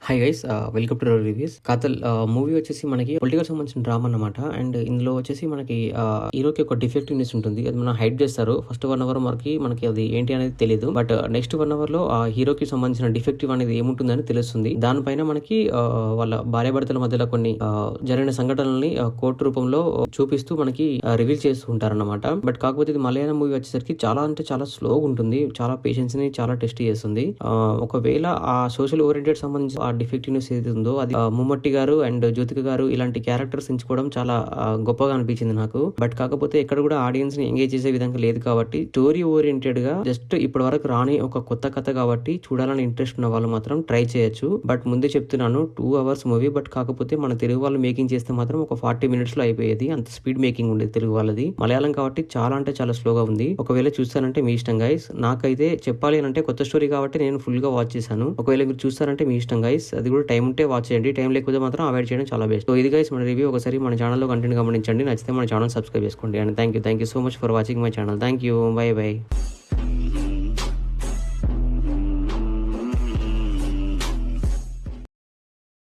Hi guys, welcome to reviews. Kaathal movie వచ్చేసి మనకి political సంబంధించిన డ్రామా అన్నమాట. అండ్ ఇందులో వచ్చేసి మనకి హీరోకి ఒక డిఫెక్టివ్నెస్ ఉంటుంది. అది మనం హైడ్ చేస్తారు. ఫస్ట్ 1 అవర్ మనకి అది ఏంటి అనేది తెలియదు. బట్ నెక్స్ట్ 1 అవర్ లో ఆ హీరోకి సంబంధించిన డిఫెక్టివ్ అనేది ఏముంటుందని తెలుస్తుంది. దానిపైన మనకి వాళ్ళ భార్యాభర్తల మధ్యలో కొన్ని జరిగిన సంఘటనల్ని కోర్టు రూపంలో చూపిస్తూ మనకి రివీల్ చేస్తూ ఉంటారన్నమాట. బట్ కాకపోతే ఇది మలయాళం మూవీ వచ్చేసరికి చాలా అంటే చాలా స్లోగా ఉంటుంది. చాలా పేషెన్స్ ని చాలా టెస్ట్ చేస్తుంది. ఒకవేళ ఆ సోషల్ ఓరియంటెడ్ సంబంధించి ఆ డిఫెక్టివ్నెస్ ఏది ఉందో అది ముమ్మట్టి గారు అండ్ జ్యోతిక గారు ఇలాంటి క్యారెక్టర్స్ ఎంచుకోవడం చాలా గొప్పగా అనిపించింది నాకు. బట్ కాకపోతే ఎక్కడ కూడా ఆడియన్స్ ని ఎంగేజ్ చేసే విధంగా లేదు కాబట్టి స్టోరీ ఓరియంటెడ్ గా జస్ట్ ఇప్పటి వరకు రాని ఒక కొత్త కథ కాబట్టి చూడాలని ఇంట్రెస్ట్ ఉన్న వాళ్ళు మాత్రం ట్రై చేయొచ్చు. బట్ ముందే చెప్తున్నాను 2 అవర్స్ మూవీ. బట్ కాకపోతే మన తెలుగు వాళ్ళు మేకింగ్ చేస్తే మాత్రం ఒక 40 మినిట్స్ లో అయిపోయేది. అంత స్పీడ్ మేకింగ్ ఉండేది తెలుగు వాళ్ళది. మలయాళం కాబట్టి చాలా అంటే చాలా స్లోగా ఉంది. ఒకవేళ చూస్తారంటే మీ ఇష్టం గైస్. నాకైతే చెప్పాలి అంటే కొత్త స్టోరీ కాబట్టి నేను ఫుల్ గా వాచ్ చేశాను. ఒకవేళ మీరు చూస్తారంటే మీ ఇష్టం గైస్. అది కూడా టైం ఉంటే వాచ్ చేయండి. టైం లేకపోతే మాత్రం అవాయిడ్ చేయడం చాలా బెస్ట్. సో ఇది గైస్ మన రివ్యూ. ఒకసారి మన ఛానల్లో కంటెంట్ గమనించండి. నచ్చితే మన ఛానల్ సబ్స్క్రైబ్ చేసుకోండి. And thank you so much for watching my channel. Thank you. By by.